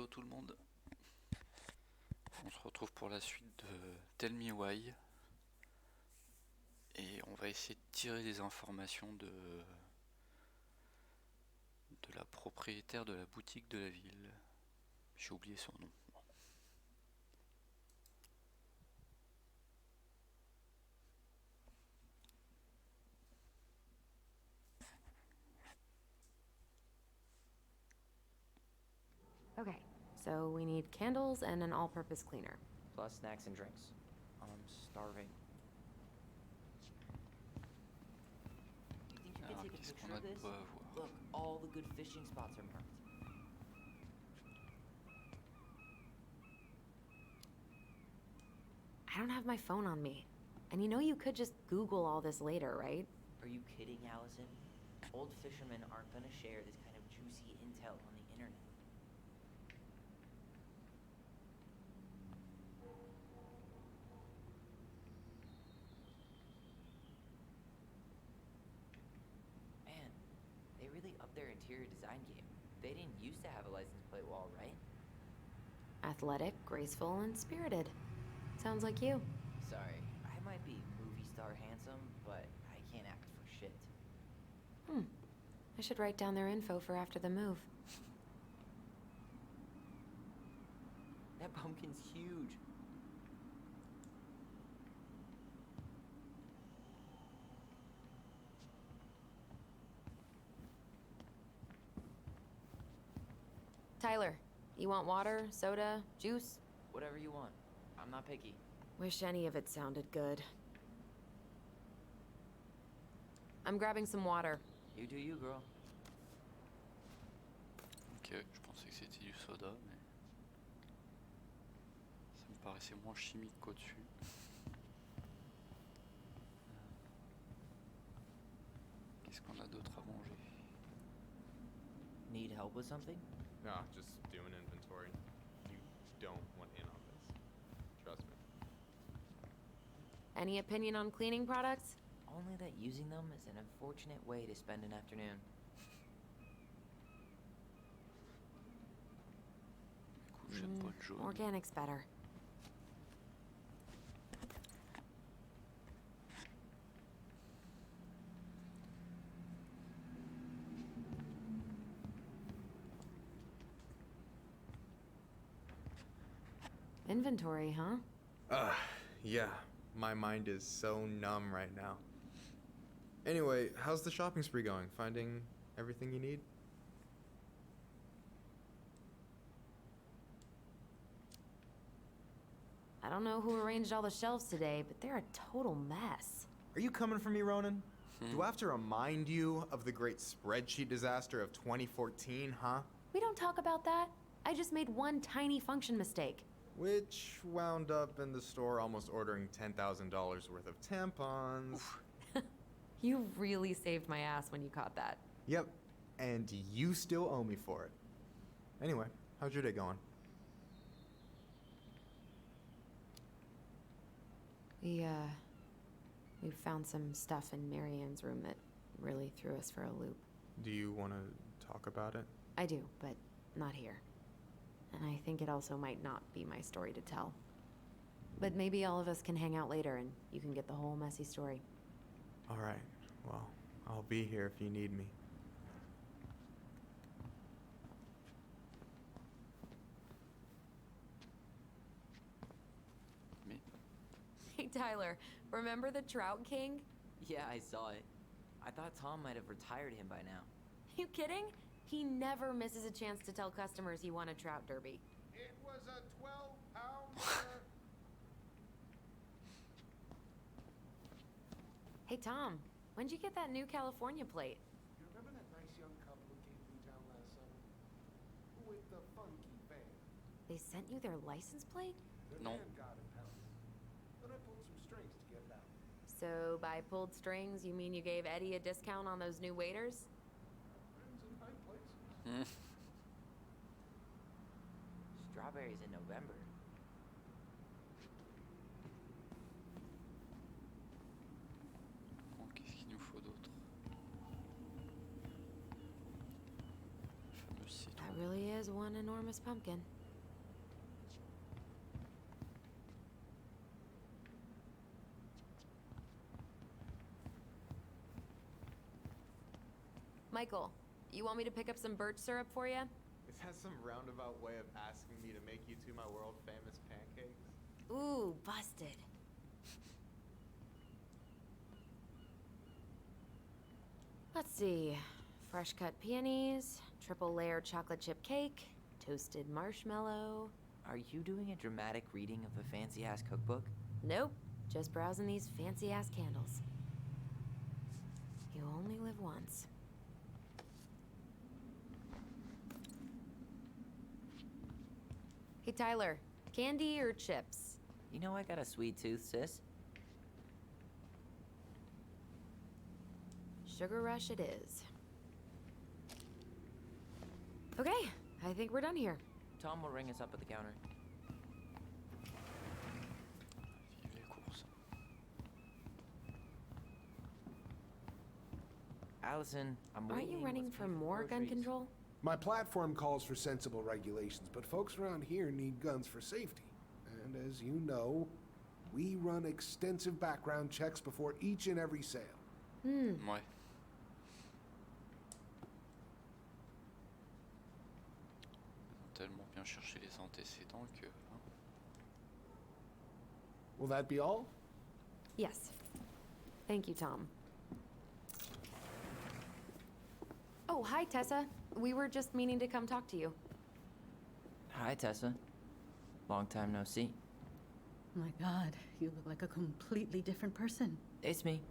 tout le monde. On se retrouve pour la suite de Tell Me Why. Et on va essayer de tirer des informations de la propriétaire de la boutique de la ville. J'ai oublié son nom. Okay, so we need candles and an all-purpose cleaner. Plus snacks and drinks. I'm starving. You think you could Alors, take a qu'est-ce picture qu'on a of de this? beau à voir? Look, all the good fishing spots are marked. I don't have my phone on me. And you know you could just Google all this later, right? Are you kidding, Allison? Old fishermen aren't gonna share this kind of juicy intel on the internet. Man, they really upped their interior design game. They didn't used to have a license plate wall, right? Athletic, graceful, and spirited. Sounds like you. Sorry, I might be movie star handsome, but I can't act for shit. I should write down their info for after the move. That pumpkin's huge. Tyler, you want water, soda, juice? Whatever you want. I'm not picky. Wish any of it sounded good. I'm grabbing some water. You do you, girl. Ok, je pensais que c'était du soda, mais ça me paraissait moins chimique qu'au-dessus. Qu'est-ce qu'on a d'autre à manger? Need help with something? No, just doing inventory. You don't want in on this. Trust me. Any opinion on cleaning products? Only that using them is an unfortunate way to spend an afternoon. Couchette bonne jaune. Organic's better. Inventory, huh? Yeah. My mind is so numb right now. Anyway, how's the shopping spree going? Finding everything you need? I don't know who arranged all the shelves today, but they're a total mess. Are you coming for me, Ronan? Do I have to remind you of the great spreadsheet disaster of 2014, huh? We don't talk about that. I just made one tiny function mistake. Which wound up in the store almost ordering $10,000 worth of tampons. You really saved my ass when you caught that. Yep, and you still owe me for it. Anyway, how's your day going? We found some stuff in Marianne's room that really threw us for a loop. Do you want to talk about it? I do, but not here. And I think it also might not be my story to tell. But maybe all of us can hang out later and you can get the whole messy story. All right, well, I'll be here if you need me. Mais Hey, Tyler, remember the Trout King? Yeah, I saw it. I thought Tom might have retired him by now. You kidding? He never misses a chance to tell customers he won a trout derby. It was a 12-pounder. Hey, Tom, when'd you get that new California plate? You remember that nice young couple who came through town last summer? With the funky van. They sent you their license plate? Their No. van got impounded. Then I pulled some strings to get it out. So by pulled strings, you mean you gave Eddie a discount on those new waiters? Friends in high places. Strawberries in November. bon, qu'est-ce qu'il nous faut d'autre? Le fameux citron. That really is one enormous pumpkin. Michael, you want me to pick up some birch syrup for you? Is that some roundabout way of asking me to make you two my world famous pancakes? Ooh, busted. Let's see. Fresh cut peonies, triple layer chocolate chip cake, toasted marshmallow. Are you doing a dramatic reading of a fancy-ass cookbook? Nope, just browsing these fancy ass candles. You only live once. Hey Tyler, candy or chips? You know I got a sweet tooth, sis. Sugar rush it is. Okay, I think we're done here. Tom will ring us up at the counter. Vive les courses. Allison, I'm Aren't you waiting. running Let's for pay more gun groceries. control? My platform calls for sensible regulations, but folks around here need guns for safety. And as you know, we run extensive background checks before each and every sale. Ouais. Ils ont tellement bien cherché les antécédents que. Hein. Will that be all? Yes. Thank you, Tom. Oh, hi, Tessa. We were just meaning to come talk to you. Hi, Tessa. Long time no see. My God, you look like a completely different person. It's me.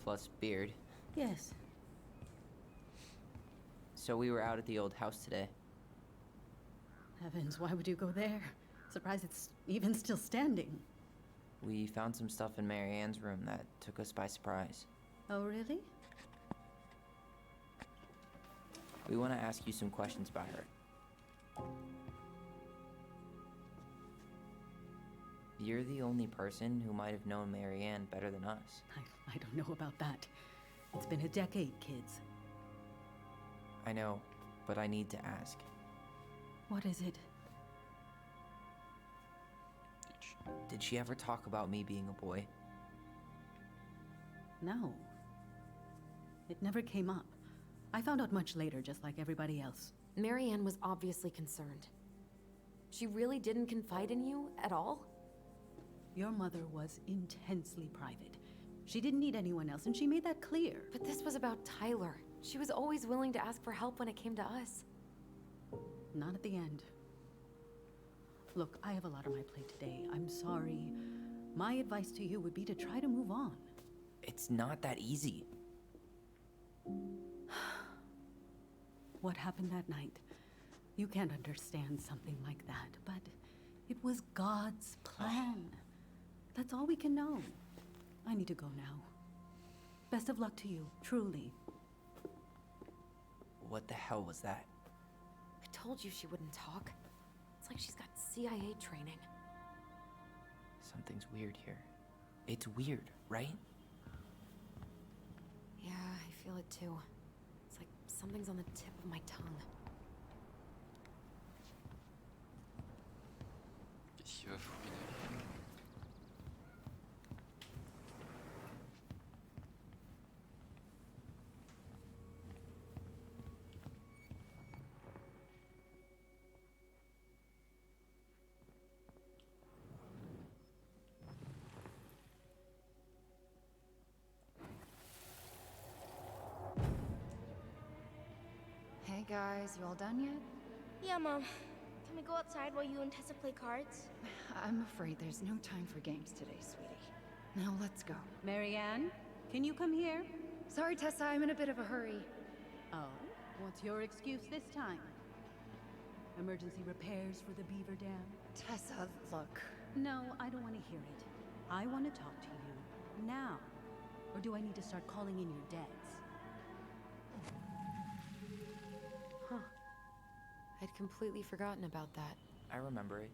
Plus beard. Yes. So we were out at the old house today. Heavens, why would you go there? Surprised it's even still standing. We found some stuff in Mary Ann's room that took us by surprise. Oh, really? We want to ask you some questions about her. You're the only person who might have known Mary Ann better than us. I don't know about that. It's been a decade, kids. I know, but I need to ask. What is it? Did she ever talk about me being a boy? No. It never came up. I found out much later, just like everybody else. Marianne was obviously concerned. She really didn't confide in you at all? Your mother was intensely private. She didn't need anyone else, and she made that clear. But this was about Tyler. She was always willing to ask for help when it came to us. Not at the end. Look, I have a lot on my plate today. I'm sorry. My advice to you would be to try to move on. It's not that easy. What happened that night? You can't understand something like that, but it was God's plan. That's all we can know. I need to go now. Best of luck to you, truly. What the hell was that? I told you she wouldn't talk. It's like she's got CIA training. Something's weird here. It's weird, right? Yeah, I feel it too. It's like something's on the tip of my tongue. Qu'est-ce qu'il va fouiner? Hey guys, you all done yet? Yeah, Mom. Can we go outside while you and Tessa play cards? I'm afraid there's no time for games today, sweetie. Now let's go. Marianne, can you come here? Sorry, Tessa, I'm in a bit of a hurry. Oh, what's your excuse this time? Emergency repairs for the beaver dam? Tessa, look. No, I don't want to hear it. I want to talk to you now. Or do I need to start calling in your debts? Huh. I'd completely forgotten about that. I remember it,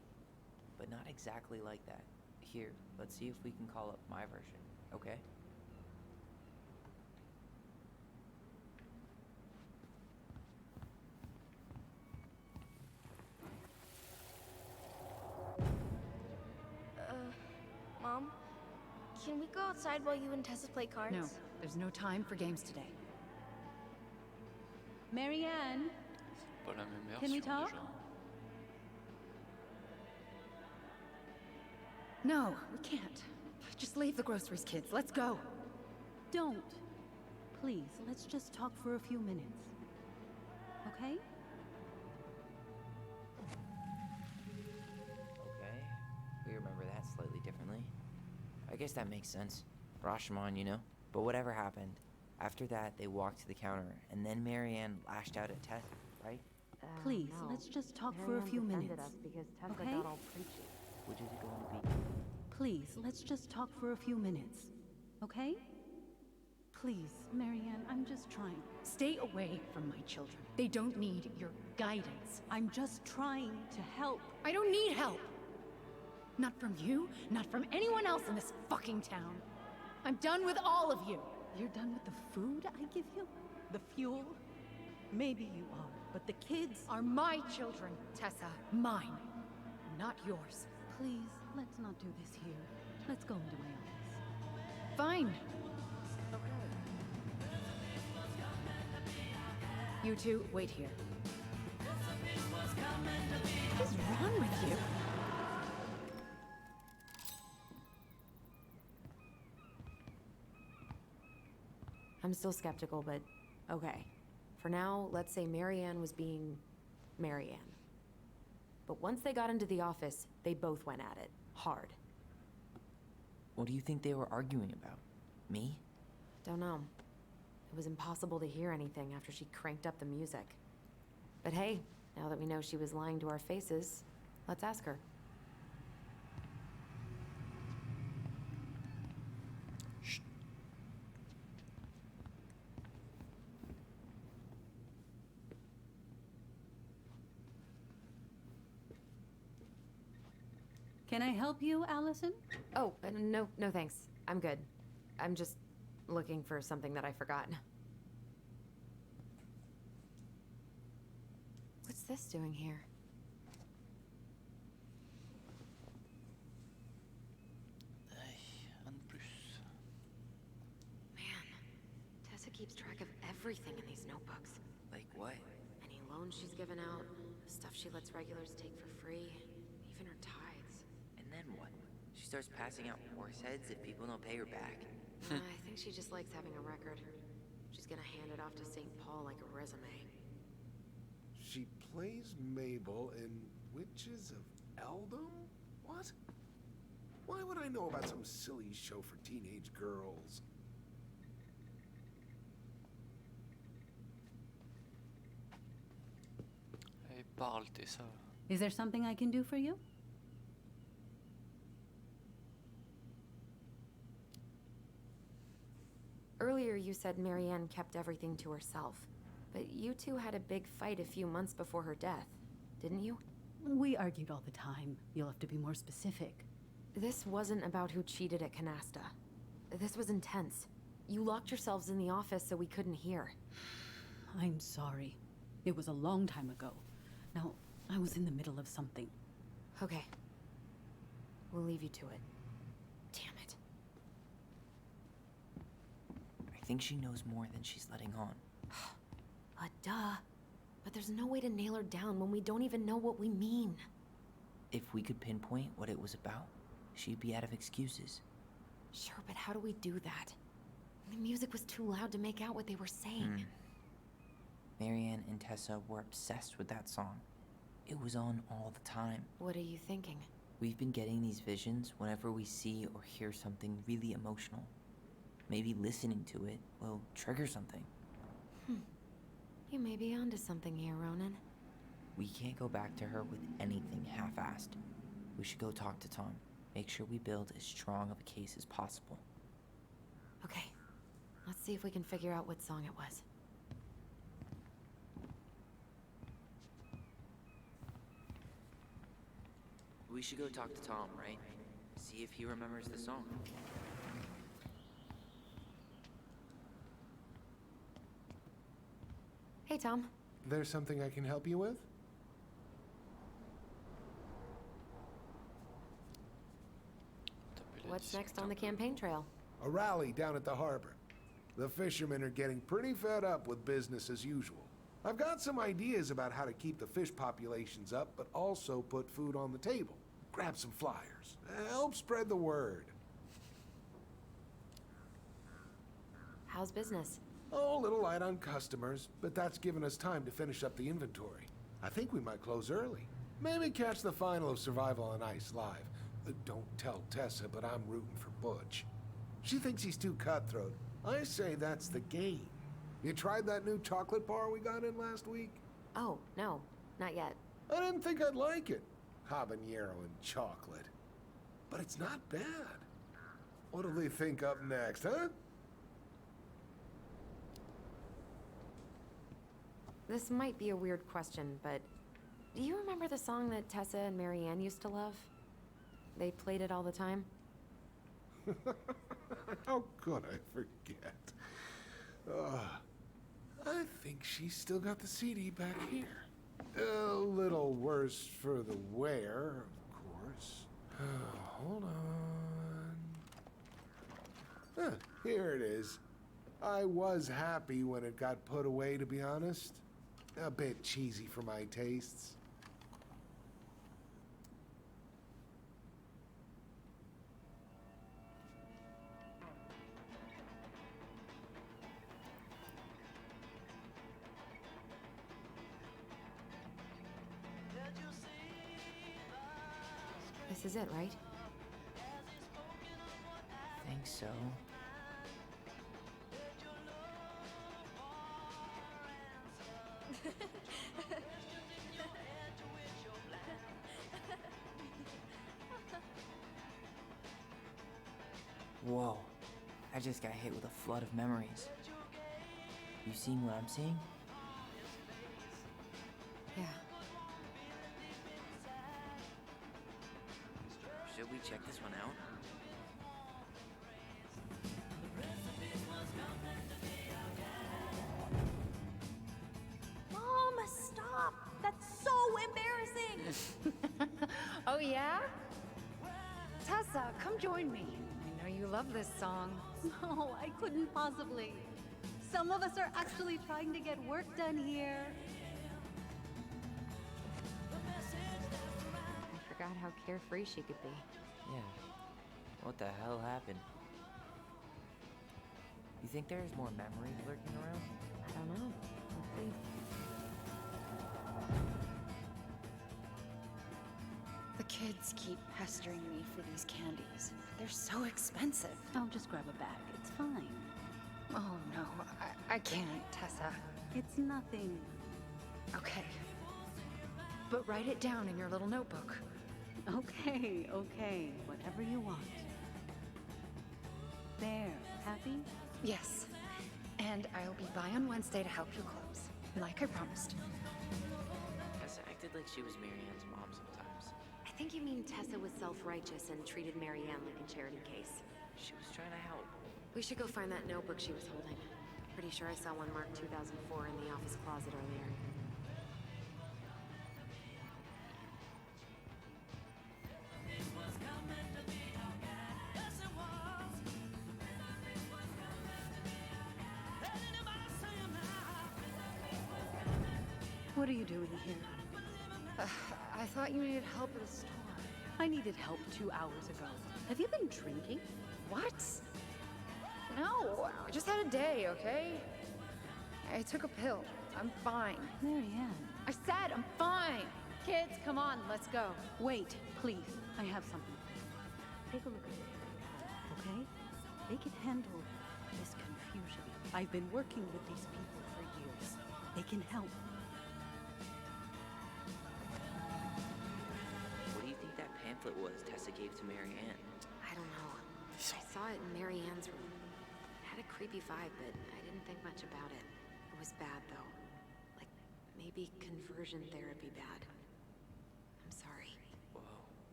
but not exactly like that. Here, let's see if we can call up my version, okay? Mom? Can we go outside while you and Tessa play cards? No, there's no time for games today. Marianne, Pas la même Can we version talk? déjà. No, we can't. Just leave the groceries, kids. Let's go. don't. Please, let's just talk for a few minutes. Okay? Okay, we remember that slightly differently. I guess that makes sense. Rashomon, you know? But whatever happened, after that, they walked to the counter, and then Marianne lashed out at Tess, right? Please, let's just talk for a few minutes. Us because Tessa Okay? got all preachy. Which is it going to be? Please, let's just talk for a few minutes. Okay? Please, Marianne, I'm just trying. Stay away from my children. They don't need your guidance. I'm just trying to help. I don't need help. Not from you, not from anyone else in this fucking town. I'm done with all of you. You're done with the food I give you? The fuel? Maybe you are, but the kids Are my children, Tessa. Mine, not yours. Please, let's not do this here. Let's go into my office. Fine. You two, wait here. What is wrong with you? I'm still skeptical, but okay. For now, let's say Marianne was being Marianne. But once they got into the office, they both went at it. Hard. What do you think they were arguing about? Me? Don't know. It was impossible to hear anything after she cranked up the music. But hey, now that we know she was lying to our faces, let's ask her. Can I help you, Allison? Oh, no thanks. I'm good. I'm just looking for something that I forgot. What's this doing here? Un de plus. Man, Tessa keeps track of everything in these notebooks. Like what? Any loans she's given out, stuff she lets regulars take for free, even her tithes. And then what? She starts passing out horse heads if people don't pay her back. I think she just likes having a record. She's gonna hand it off to St. Paul like a resume. She plays Mabel in Witches of Eldom? What? Why would I know about some silly show for teenage girls? Hey, parle, Tessa. Is there something I can do for you? Earlier you said Marianne kept everything to herself. But you two had a big fight a few months before her death, didn't you? We argued all the time. You'll have to be more specific. This wasn't about who cheated at Canasta. This was intense. You locked yourselves in the office so we couldn't hear. I'm sorry. It was a long time ago. Now, I was in the middle of something. Okay. We'll leave you to it. Damn it. I think she knows more than she's letting on. Duh. But there's no way to nail her down when we don't even know what we mean. If we could pinpoint what it was about, she'd be out of excuses. Sure, but how do we do that? The music was too loud to make out what they were saying. Marianne and Tessa were obsessed with that song. It was on all the time. What are you thinking? We've been getting these visions whenever we see or hear something really emotional. Maybe listening to it will trigger something. You may be onto something here, Ronan. We can't go back to her with anything half-assed. We should go talk to Tom. Make sure we build as strong of a case as possible. Okay. Let's see if we can figure out what song it was. We should go talk to Tom, right? See if he remembers the song. Hey, Tom. There's something I can help you with? Taper la What's next discute on un the peu. campaign trail? A rally down at the harbor. The fishermen are getting pretty fed up with business as usual. I've got some ideas about how to keep the fish populations up, but also put food on the table. Grab some flyers. Help spread the word. How's business? Oh, a little light on customers, but that's given us time to finish up the inventory. I think we might close early. Maybe catch the final of Survival on Ice live. Don't tell Tessa, but I'm rooting for Butch. She thinks he's too cutthroat. I say that's the game. You tried that new chocolate bar we got in last week? Oh, no, not yet. I didn't think I'd like it. Habanero and chocolate. But it's not bad. What'll they think up next, huh? This might be a weird question, but do you remember the song that Tessa and Marianne used to love? They played it all the time. How could I forget? I think she's still got the CD back here. A little worse for the wear, of course. Hold on. Here it is. I was happy when it got put away, to be honest. A bit cheesy for my tastes. This is it, right? Think so. Whoa. I just got hit with a flood of memories. You seeing what I'm seeing? Yeah. Should we check this one out? Mom, stop! That's so embarrassing! Oh, yeah? Tessa, come join me. I know you love this song. No, I couldn't possibly. Some of us are actually trying to get work done here. I forgot how carefree she could be. Yeah. What the hell happened? You think there's more memory lurking around? I don't know. Hopefully. The kids keep pestering me for these candies. They're so expensive. I'll just grab a bag. It's fine. Oh, no. I can't, Tessa. It's nothing. Okay. But write it down in your little notebook. Okay, okay. Whatever you want. There. Happy? Yes. And I'll be by on Wednesday to help you close, like I promised. Tessa acted like she was Marianne's mom sometimes. I think you mean Tessa was self-righteous and treated Marianne like a charity case. She was trying to help. We should go find that notebook she was holding. Pretty sure I saw one marked 2004 in the office closet earlier. What are you doing here? I thought you needed help at the store. I needed help 2 hours ago. Have you been drinking? What? No, I just had a day, okay? I took a pill. I'm fine. Marianne. I said I'm fine. Kids, come on, let's go. Wait, please. I have something. Take a look at it. Okay? They can handle this confusion. I've been working with these people for years. They can help. What do you think that pamphlet was Tessa gave to Marianne? I don't know. I saw it in Marianne's room. It had a creepy vibe, but I didn't think much about it. It was bad, though. Like, maybe conversion therapy bad. I'm sorry. Whoa.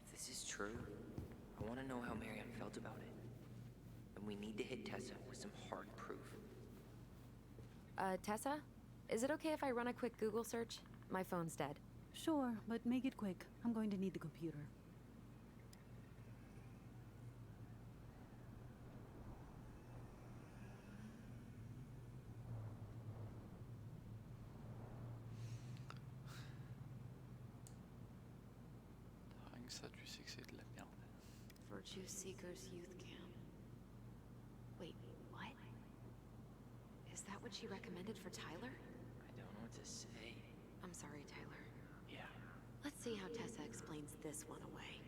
If this is true, I want to know how Marianne felt about it. And we need to hit Tessa with some hard proof. Tessa? Is it okay if I run a quick Google search? My phone's dead. Sure, but make it quick. I'm going to need the computer. ça, tu sais que c'est de la merde. Virtue Seekers Youth Camp. Wait, what? Is that what she recommended for Tyler? I don't know what to say. I'm sorry, Tyler. Yeah. Let's see how Tessa explains this one away.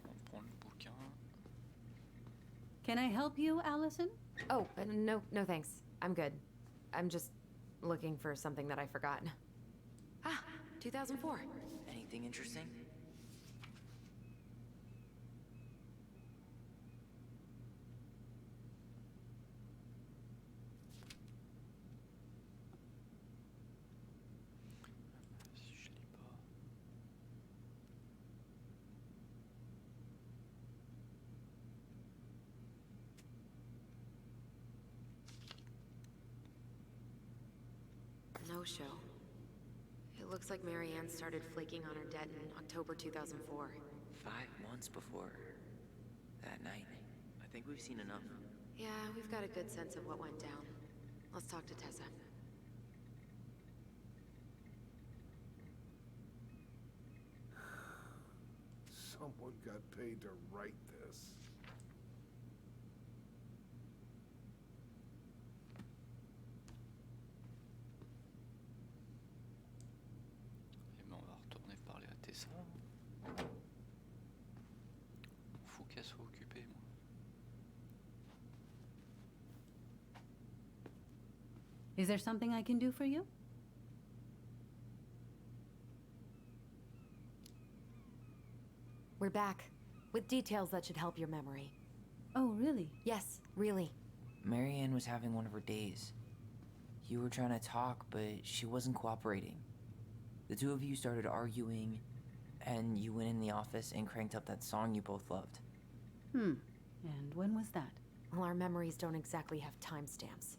On prend le bouquin. Can I help you, Allison? Oh, no thanks. I'm good. I'm just looking for something that I forgot. Ah, 2004. Anything interesting? Si je lis pas. No show. It looks like Marianne started flaking on her debt in October 2004. 5 months before that night. I think we've seen enough. Yeah, we've got a good sense of what went down. Let's talk to Tessa. Someone got paid to write this. Eh ben, on va retourner parler à Tessa. Faut qu'elle soit occupée, moi. Is there something I can do for you? We're back, with details that should help your memory. Oh, really? Yes, really. Marianne was having one of her days. You were trying to talk, but she wasn't cooperating. The two of you started arguing, and you went in the office and cranked up that song you both loved. And when was that? Well, our memories don't exactly have timestamps.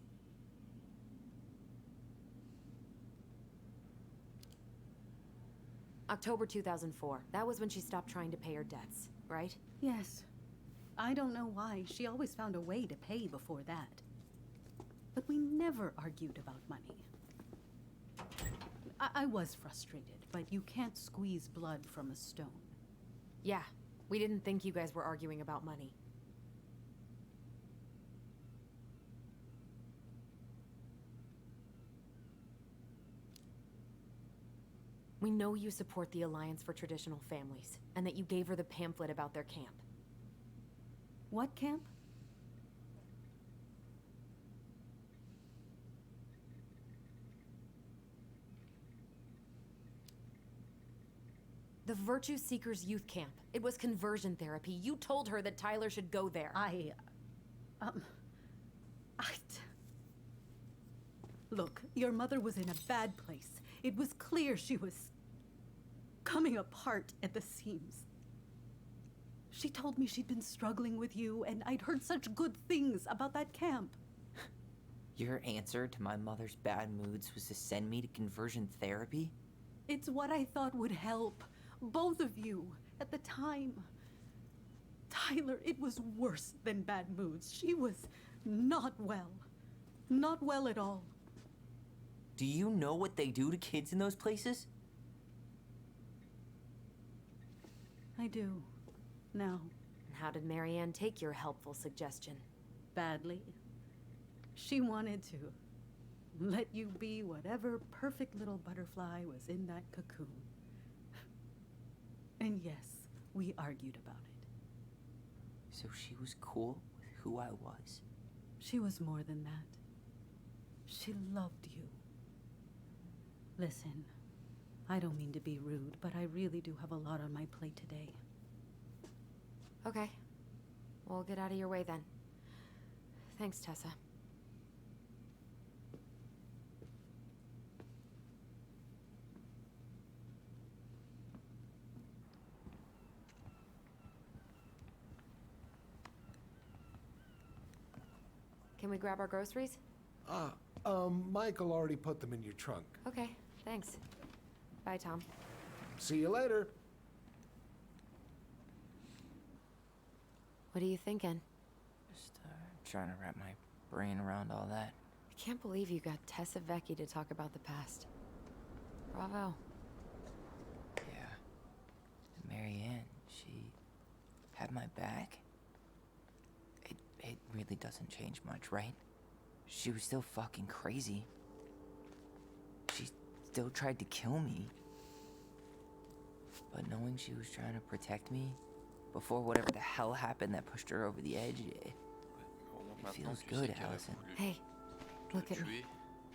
October 2004. That was when she stopped trying to pay her debts, right? Yes. I don't know why. She always found a way to pay before that. But we never argued about money. I was frustrated, but you can't squeeze blood from a stone. Yeah, we didn't think you guys were arguing about money. We know you support the Alliance for Traditional Families, and that you gave her the pamphlet about their camp. What camp? The Virtue Seekers Youth Camp. It was conversion therapy. You told her that Tyler should go there. Look, your mother was in a bad place. It was clear she was coming apart at the seams. She told me she'd been struggling with you, and I'd heard such good things about that camp. Your answer to my mother's bad moods was to send me to conversion therapy? It's what I thought would help both of you at the time. Tyler, it was worse than bad moods. She was not well. Not well at all. Do you know what they do to kids in those places? I do. Now. How did Marianne take your helpful suggestion? Badly. She wanted to let you be whatever perfect little butterfly was in that cocoon. And yes, we argued about it. So she was cool with who I was? She was more than that. She loved you. Listen, I don't mean to be rude, but I really do have a lot on my plate today. Okay. We'll get out of your way then. Thanks, Tessa. Can we grab our groceries? Michael already put them in your trunk. Okay, thanks. Bye, Tom. See you later. What are you thinking? Just trying to wrap my brain around all that. I can't believe you got Tessa Vecchi to talk about the past. Bravo. Yeah. Marianne, she had my back. It really doesn't change much, right? She was still fucking crazy. She still tried to kill me. But knowing she was trying to protect me before whatever the hell happened that pushed her over the edge, it feels good, Allison. Hey, look at me.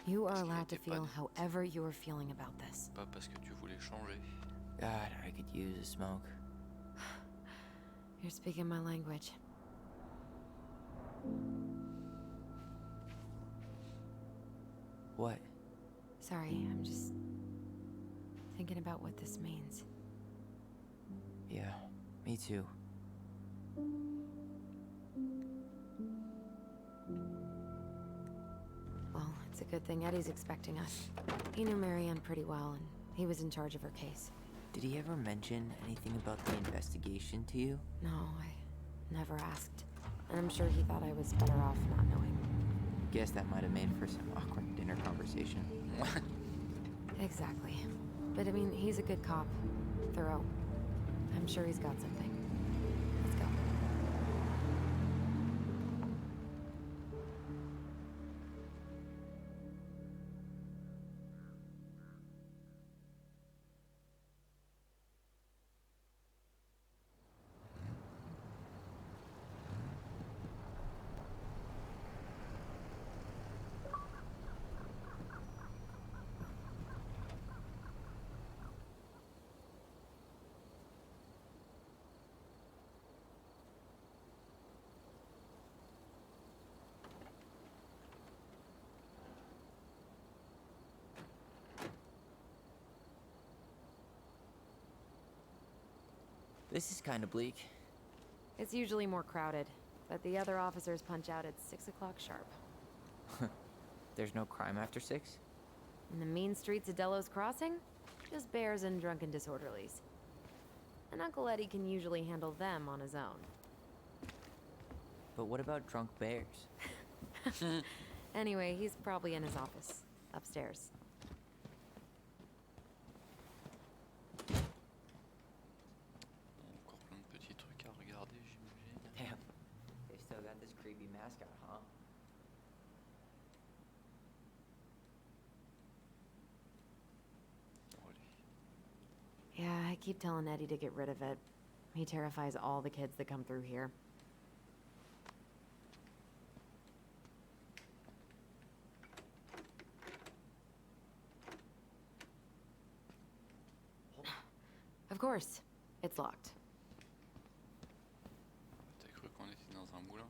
You are allowed to feel however you are feeling about this. Pas parce que tu voulais changer. God, I could use a smoke. You're speaking my language. What? Sorry, I'm just thinking about what this means. Yeah, me too. Well, it's a good thing Eddie's expecting us. He knew Marianne pretty well, and he was in charge of her case. Did he ever mention anything about the investigation to you? No, I never asked. And I'm sure he thought I was better off not knowing. Guess that might have made for some awkward dinner conversation. Exactly. But I mean, he's a good cop. Thorough. I'm sure he's got something. Let's go. This is kind of bleak. It's usually more crowded, but the other officers punch out at 6 o'clock sharp. There's no crime after 6? In the mean streets of Delos Crossing, just bears and drunken disorderlies. And Uncle Eddie can usually handle them on his own. But what about drunk bears? Anyway, he's probably in his office, upstairs. Encore plein de petits trucs à regarder, j'imagine. Damn, they still got this creepy mascot, huh? Yeah, I keep telling Eddie to get rid of it. He terrifies all the kids that come through here. Of course. It's locked. T'as cru qu'on était dans un moulin?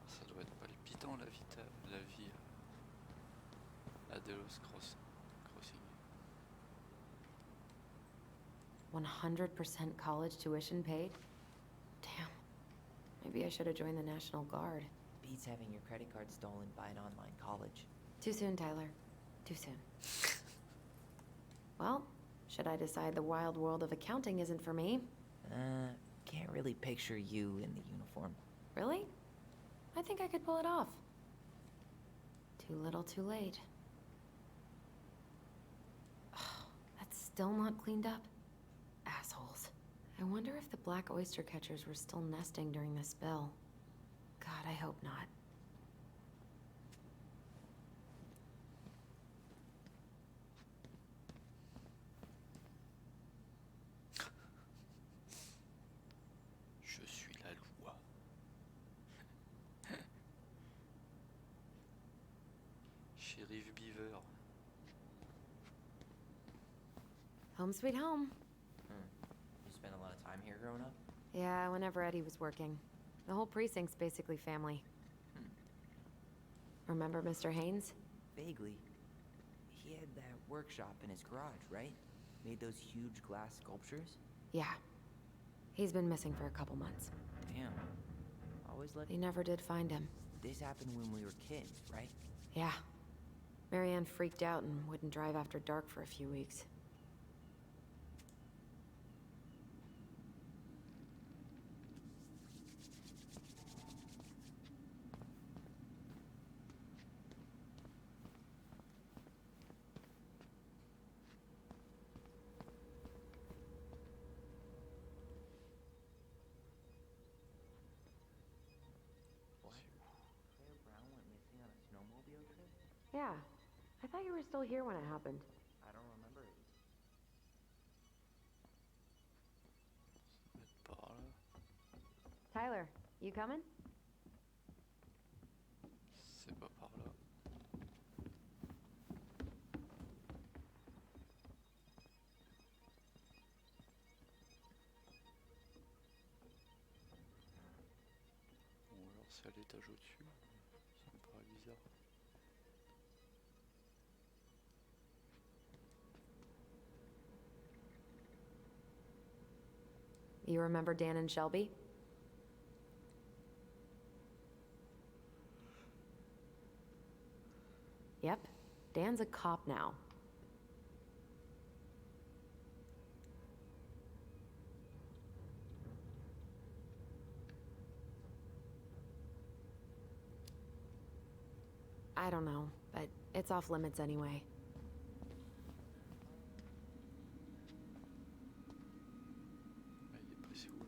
Ça doit être palpitant la vie à Delos Crossing. 100% college tuition paid? Damn. Maybe I should have joined the National Guard. Beats having your credit card stolen by an online college. Too soon, Tyler. Too soon. Well, should I decide the wild world of accounting isn't for me? Can't really picture you in the uniform. Really? I think I could pull it off. Too little, too late. That's still not cleaned up? Assholes. I wonder if the black oyster catchers were still nesting during the spill. God, I hope not. Je suis la loi. Sheriff Beaver. Home sweet home. You spent a lot of time here growing up? Yeah, whenever Eddie was working. The whole precinct's basically family. Remember Mr. Haynes? Vaguely. He had that workshop in his garage, right? Made those huge glass sculptures? Yeah. He's been missing for a couple months. Damn. Always let... They never did find him. This happened when we were kids, right? Yeah. Marianne freaked out and wouldn't drive after dark for a few weeks. Yeah. I thought you were still here when it happened. I don't remember it. Par là. Tyler, you coming? C'est pas par là. Ou alors c'est à l'étage au-dessus. Ça me paraît bizarre. You remember Dan and Shelby? Yep. Dan's a cop now. I don't know, but it's off limits anyway. Ah, il est passé où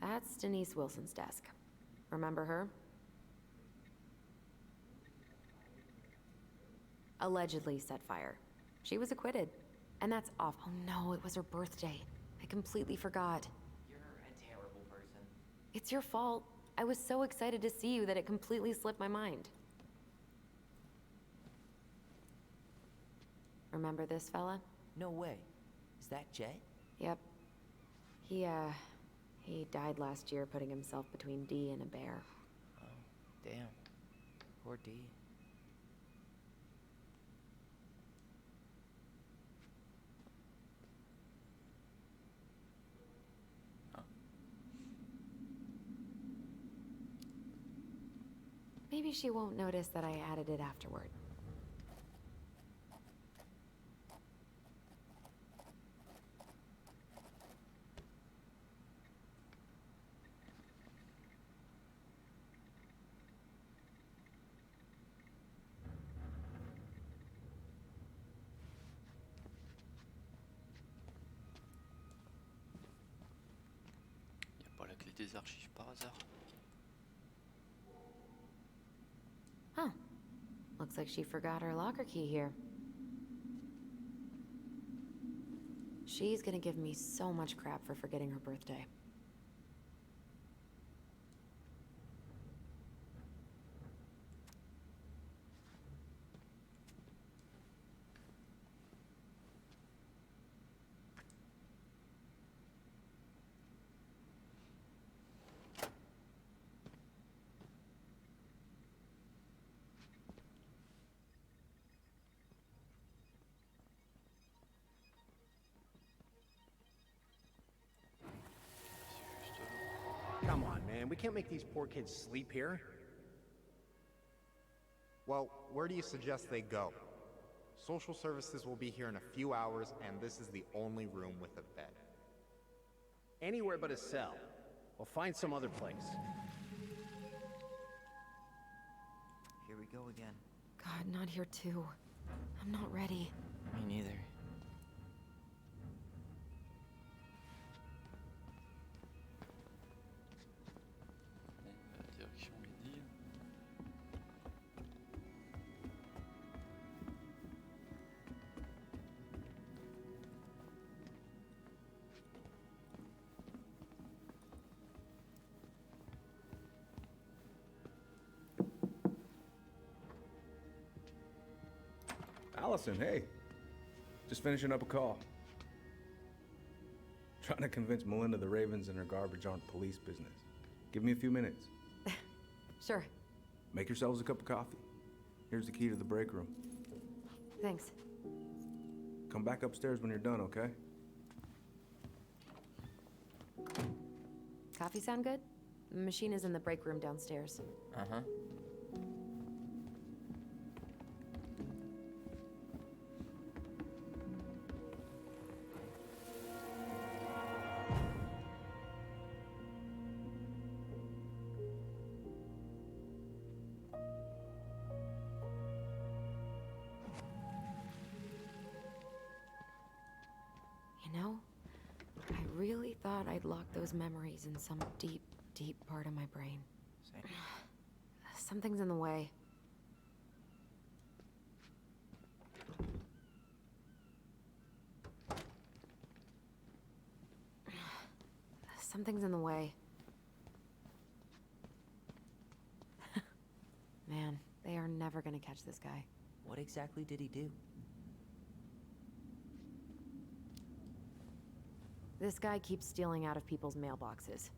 That's Denise Wilson's desk. Remember her? Allegedly set fire. She was acquitted. And that's off. Oh no, it was her birthday. I completely forgot. You're a terrible person. It's your fault. I was so excited to see you that it completely slipped my mind. Remember this fella? No way. Is that Jet? Yep. He died last year putting himself between Dee and a bear. Oh, damn. Poor D. Maybe she won't notice that I added it afterward. Y a pas la clé des archives par hasard? Huh. Looks like she forgot her locker key here. She's gonna give me so much crap for forgetting her birthday. Come on, man. We can't make these poor kids sleep here. Well, where do you suggest they go? Social services will be here in a few hours, and this is the only room with a bed. Anywhere but a cell. We'll find some other place. Here we go again. God, not here too. I'm not ready. Me neither. Direction midi. Allison, hey. Just finishing up a call. Trying to convince Melinda the Ravens and her garbage aren't police business. Give me a few minutes. Sure. Make yourselves a cup of coffee. Here's the key to the break room. Thanks. Come back upstairs when you're done, okay? Coffee sound good? The machine is in the break room downstairs. Uh-huh. You know, I really thought I'd locked those memories in some deep, deep part of my brain. Same. Something's in the way. Something's in the way. Man, they are never gonna catch this guy. What exactly did he do? This guy keeps stealing out of people's mailboxes.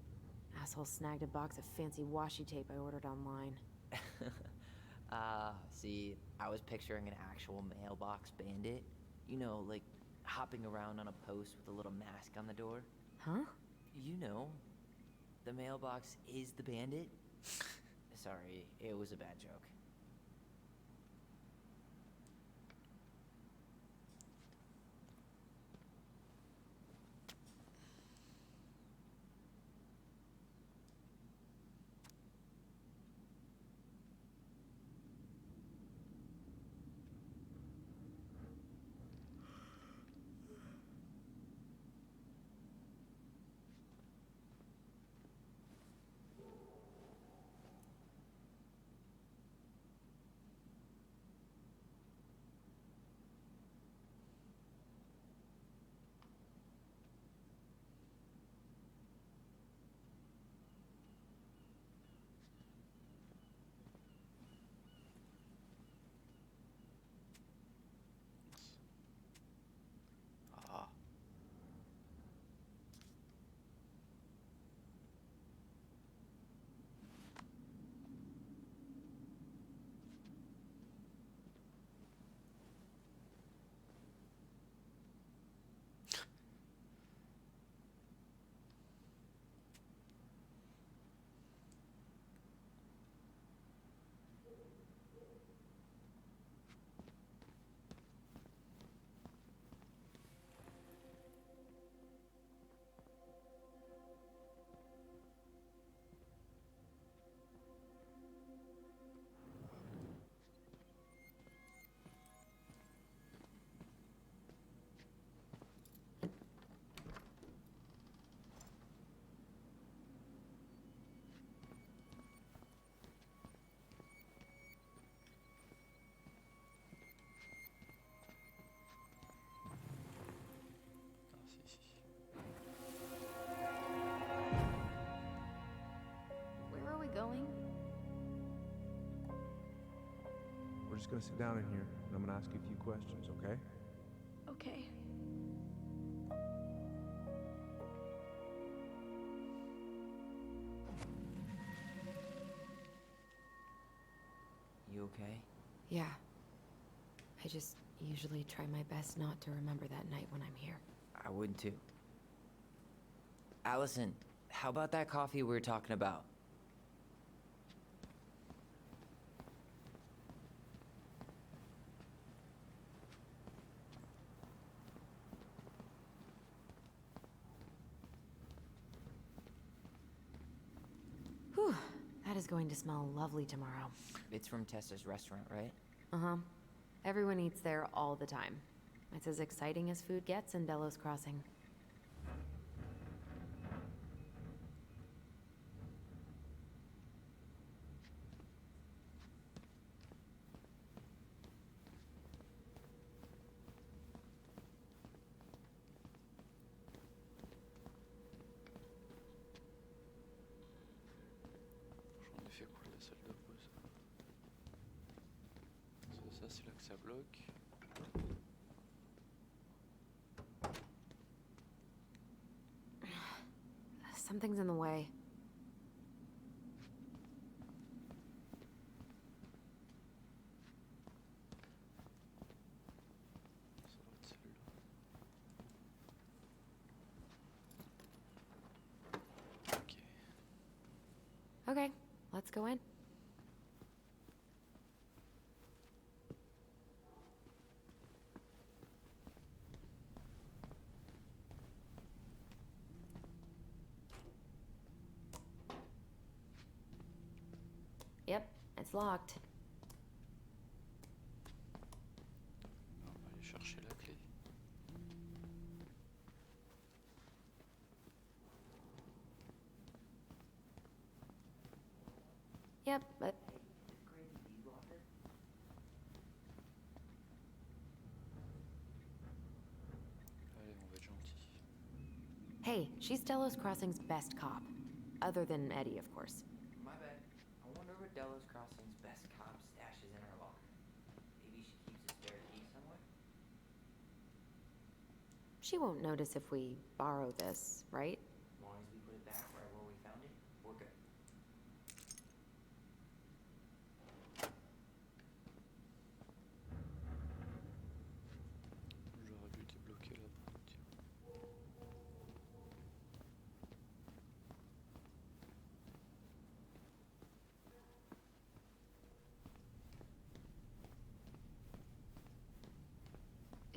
Asshole snagged a box of fancy washi tape I ordered online. See, I was picturing an actual mailbox bandit. You know, like hopping around on a post with a little mask on the door. Huh? You know, the mailbox is the bandit. Sorry, it was a bad joke. just gonna sit down in here, and I'm gonna ask you a few questions, okay? Okay. You okay? Yeah. I just usually try my best not to remember that night when I'm here. I would too. Allison, how about that coffee we were talking about? Whew. That is going to smell lovely tomorrow. It's from Tessa's restaurant, right? Uh-huh. Everyone eats there all the time. It's as exciting as food gets in Delos Crossing. J'en ai fait quoi de la salle de pause? Ça c'est là que ça bloque. Something's in the way. Ça doit être celle-là. Ok. Okay, let's go in. Yep, it's locked. On va aller chercher la clé. Yep, but... Allez, on va être gentil. Hey, she's Delos Crossing's best cop. Other than Eddie, of course. My bad. I wonder what Delos Crossing's best cop stashes in her locker. Maybe she keeps a spare key somewhere? She won't notice if we borrow this, right? As long as we put it back right where we found it, we're good. J'aurais dû débloquer là-bas. Tiens.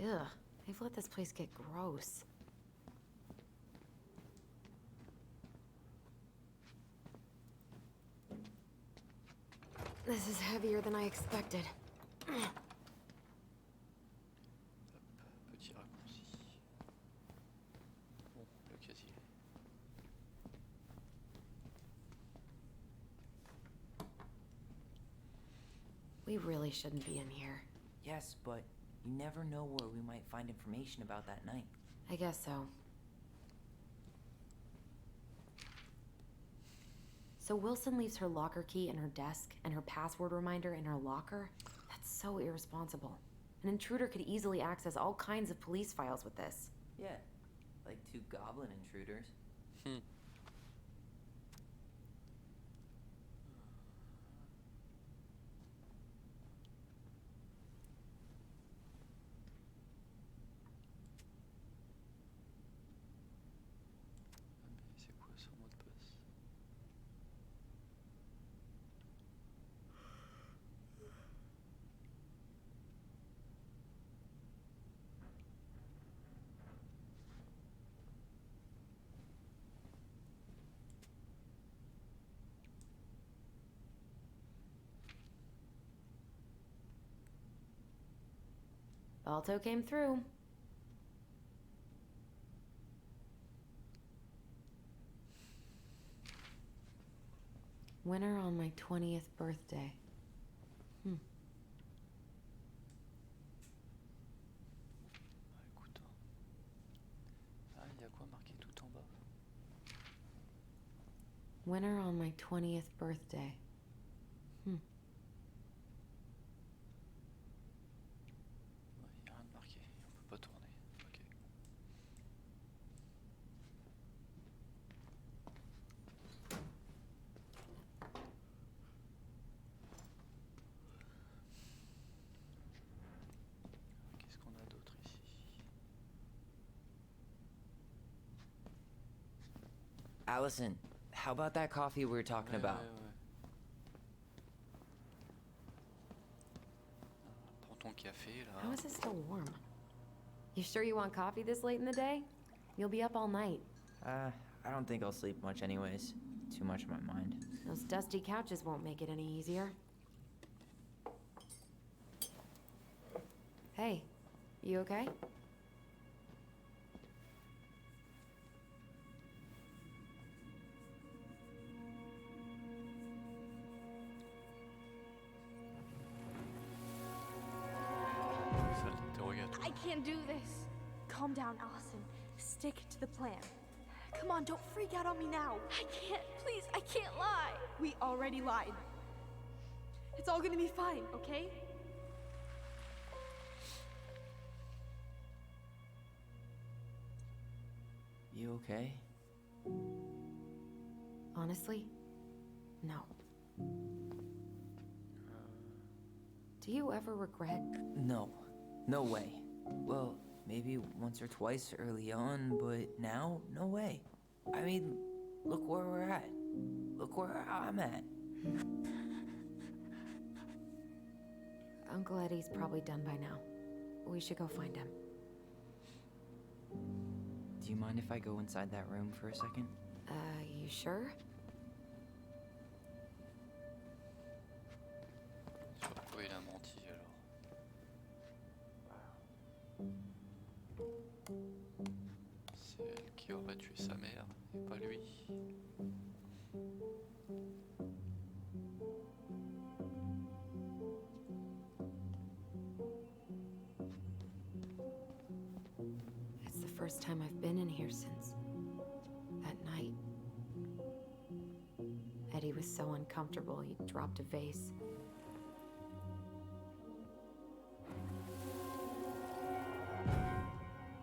Ugh, they've let this place get gross. This is heavier than I expected. Hop, petit raccourci. Bon, le casier. We really shouldn't be in here. Yes, but you never know where we might find information about that night. I guess so. So Wilson leaves her locker key in her desk and her password reminder in her locker? That's so irresponsible. An intruder could easily access all kinds of police files with this. Yeah, like 2 goblin intruders. Mais c'est quoi ce mot de passe? Balto came through. Winner on my 20th birthday. Ah, écoute. Ah, il y a quoi marqué tout en bas? Winner on my 20th birthday. Allison, how about that coffee we were talking about? Ouais. Prends ton café là. How is it still warm? You sure you want coffee this late in the day? You'll be up all night. I don't think I'll sleep much anyways. Too much on my mind. Those dusty couches won't make it any easier. Hey, you okay? Salle d'interrogatoire. I can't do this. Calm down, Allison. Stick to the plan. Come on, don't freak out on me now. I can't, please, I can't lie. We already lied. It's all gonna be fine, okay? You okay? Honestly, no. Do you ever regret? No. No way. Well, maybe once or twice early on, but now, no way. I mean, look where we're at. Look where I'm at. Uncle Eddie's probably done by now. We should go find him. Do you mind if I go inside that room for a second? You sure? Sur quoi il a menti alors? C'est elle qui aurait tué sa mère, et pas lui. It's the first time I've been in here since that night. Eddie was so uncomfortable, he dropped a vase.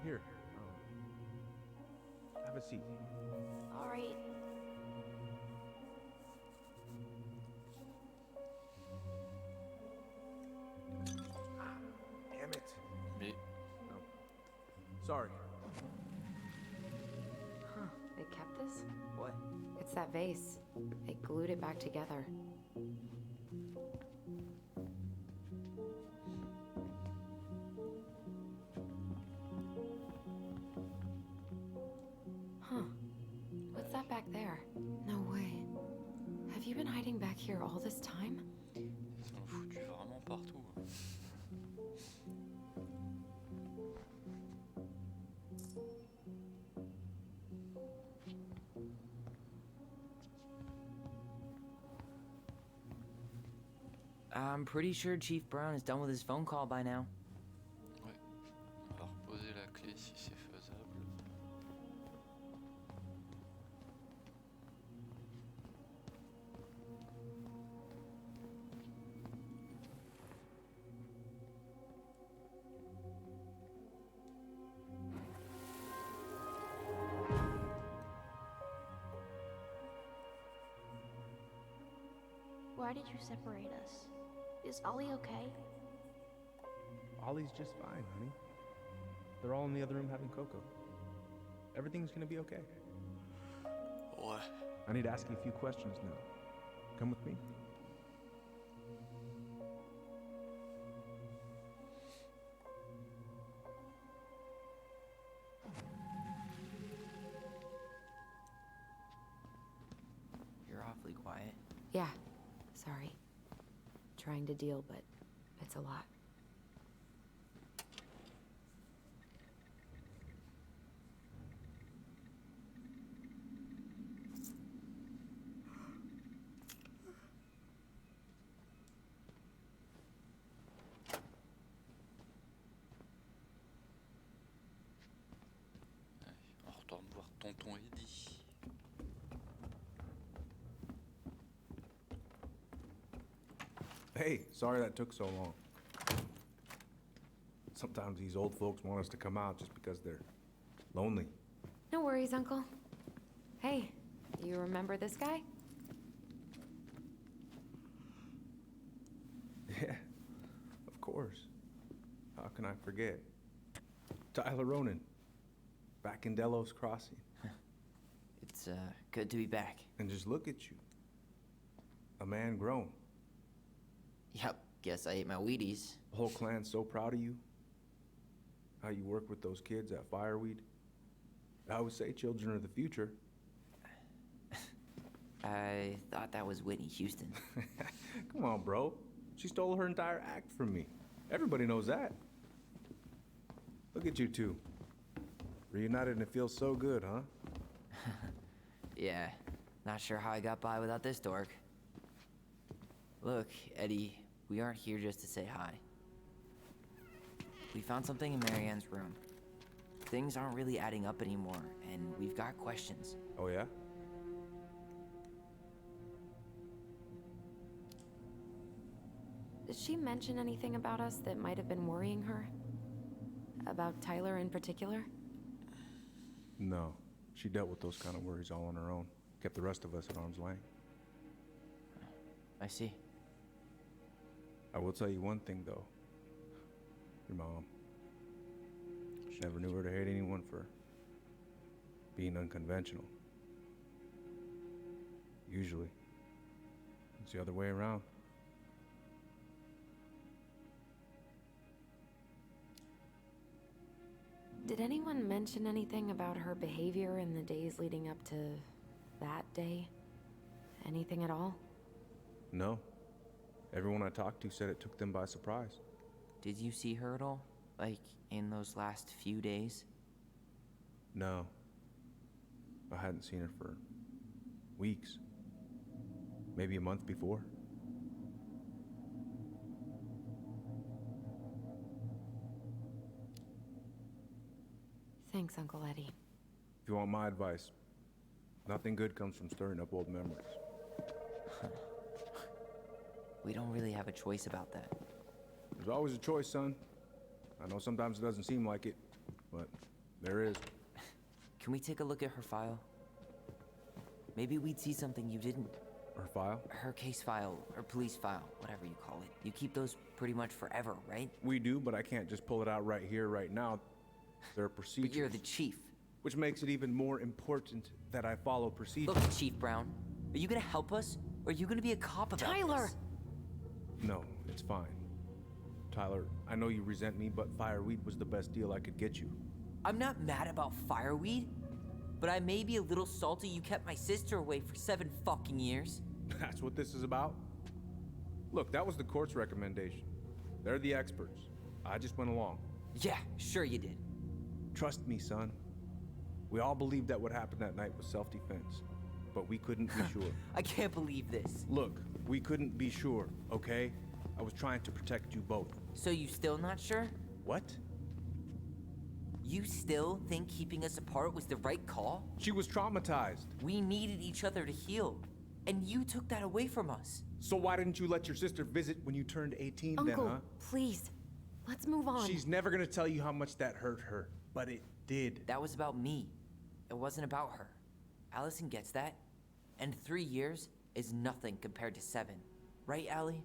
Here. Have a seat. All right. Damn it. Mais Sorry. Huh, they kept this? What? It's that vase. They glued it back together. Huh. What's that back there? No way. Have you been hiding back here all this time? ils ont foutu vraiment partout. I'm pretty sure Chief Brown is done with his phone call by now. Ouais. On va reposer la clé si c'est faisable. Why did you separate us? Is Ollie okay? Ollie's just fine, honey. They're all in the other room having cocoa. Everything's gonna be okay. Ouais. I need to ask you a few questions now. Come with me. You're awfully quiet. Yeah, sorry. Trying to deal, but it's a lot. Allez, on retourne voir tonton Eddie. Hey, sorry that took so long. Sometimes these old folks want us to come out just because they're lonely. No worries, Uncle. Hey, you remember this guy? Yeah, of course. How can I forget? Tyler Ronan, back in Delos Crossing. It's, good to be back. And just look at you. A man grown. Yep, guess I ate my Wheaties. The whole clan's so proud of you. How you work with those kids at Fireweed. I would say children are the future. I thought that was Whitney Houston. Come on, bro. She stole her entire act from me. Everybody knows that. Look at you two. Reunited and it feels so good, huh? Yeah, not sure how I got by without this dork. Look, Eddie, we aren't here just to say hi. We found something in Marianne's room. Things aren't really adding up anymore, and we've got questions. Oh, yeah? Did she mention anything about us that might have been worrying her? About Tyler in particular? No. She dealt with those kind of worries all on her own. Kept the rest of us at arm's length. I see. I will tell you one thing, though. Your mom. Never knew her to hate anyone for being unconventional. Usually, it's the other way around. Did anyone mention anything about her behavior in the days leading up to that day? Anything at all? No. Everyone I talked to said it took them by surprise. Did you see her at all? Like, in those last few days? No. I hadn't seen her for weeks. Maybe a month before. Thanks, Uncle Eddie. If you want my advice, nothing good comes from stirring up old memories. We don't really have a choice about that. There's always a choice, son. I know sometimes it doesn't seem like it, but there is. Can we take a look at her file? Maybe we'd see something you didn't. Her file? Her case file, or police file, whatever you call it. You keep those pretty much forever, right? We do, but I can't just pull it out right here, right now. There are procedures. But you're the chief. Which makes it even more important that I follow procedures. Look, Chief Brown, are you gonna help us, or are you gonna be a cop about Tyler! this? No, it's fine. Tyler, I know you resent me, but Fireweed was the best deal I could get you. I'm not mad about Fireweed, but I may be a little salty you kept my sister away for 7 fucking years. That's what this is about? Look, that was the court's recommendation. They're the experts. I just went along. Yeah, sure you did. Trust me, son. We all believed that what happened that night was self-defense, but we couldn't be sure. I can't believe this. Look, we couldn't be sure, okay? I was trying to protect you both. So you still not sure? What? You still think keeping us apart was the right call? She was traumatized. We needed each other to heal, and you took that away from us. So why didn't you let your sister visit when you turned 18 Uncle, then, huh? please. Let's move on. She's never gonna tell you how much that hurt her, but it did. That was about me. It wasn't about her. Allison gets that. And 3 years is nothing compared to 7. Right, Allie?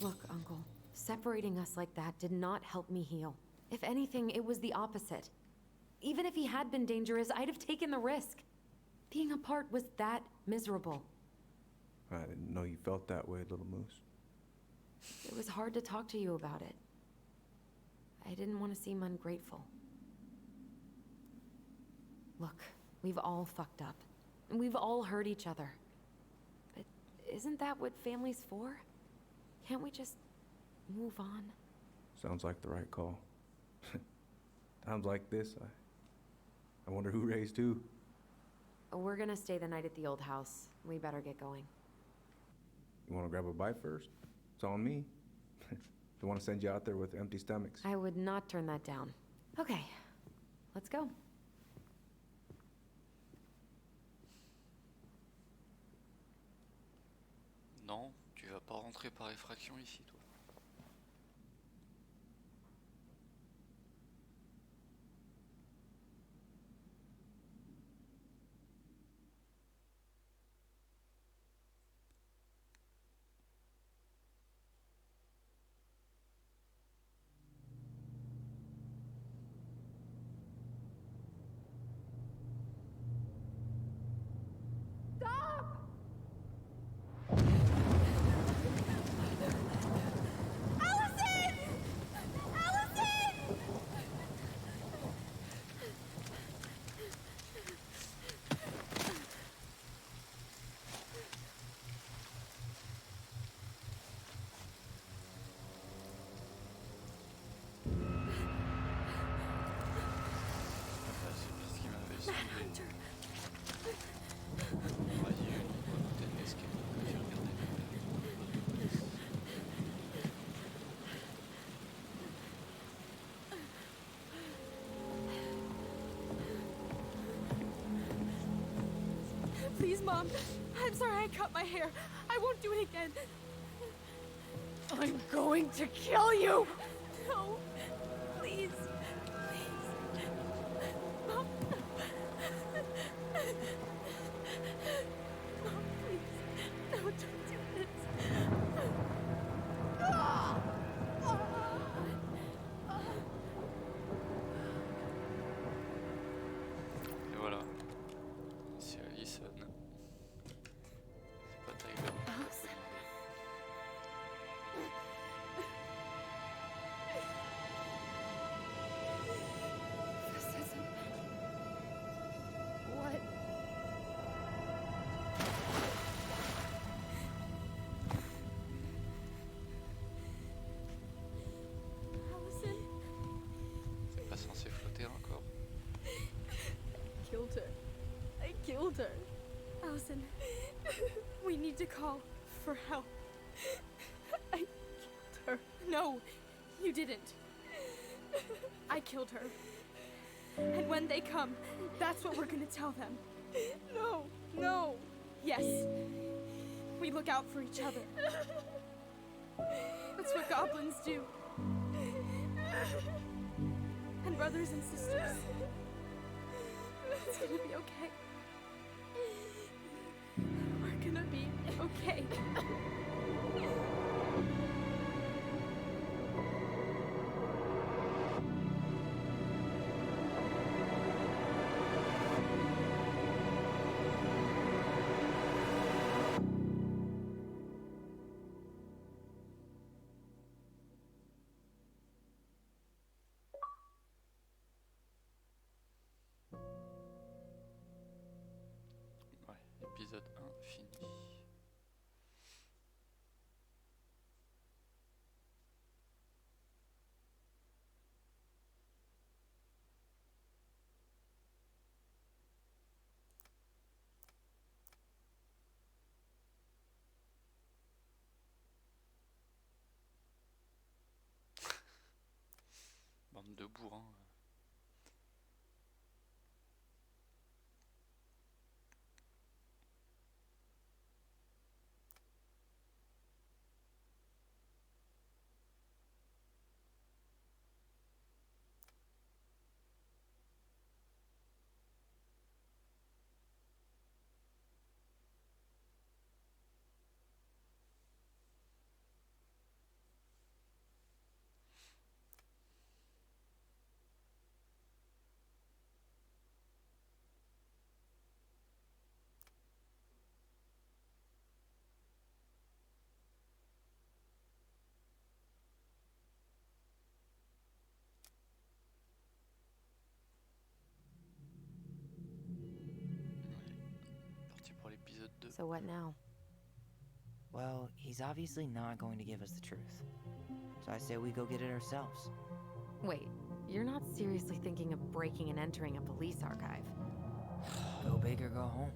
Look, Uncle, separating us like that did not help me heal. If anything, it was the opposite. Even if he had been dangerous, I'd have taken the risk. Being apart was that miserable. I didn't know you felt that way, little moose. It was hard to talk to you about it. I didn't want to seem ungrateful. Look, we've all fucked up. And we've all hurt each other. But isn't that what family's for? Can't we just move on? Sounds like the right call. Times like this, I wonder who raised who. We're gonna stay the night at the old house. We better get going. You wanna grab a bite first? It's on me. Don't wanna send you out there with empty stomachs. I would not turn that down. Okay, let's go. Non, tu vas pas rentrer par effraction ici, toi. Mom, I'm sorry I cut my hair. I won't do it again. I'm going to kill you! No, please, please. Mom. Mom, please. No, don't do this. Et voilà. C'est Allison. C'est pas Tyler. Allison. This isn't... What? Allison. C'est pas censé flotter encore. Killed her. I killed her. Allison, we need to call for help. I killed her. No, you didn't. I killed her. And when they come, that's what we're gonna tell them. No, no. Yes. We look out for each other. That's what goblins do. And brothers and sisters. It's gonna be okay. We're gonna be okay. Ouais, épisode 1 fini. Bande de bourrins. Parti pour l'épisode 2. So what now? Well, he's obviously not going to give us the truth. So I say we go get it ourselves. Wait, you're not seriously thinking of breaking and entering a police archive? Go big or go home.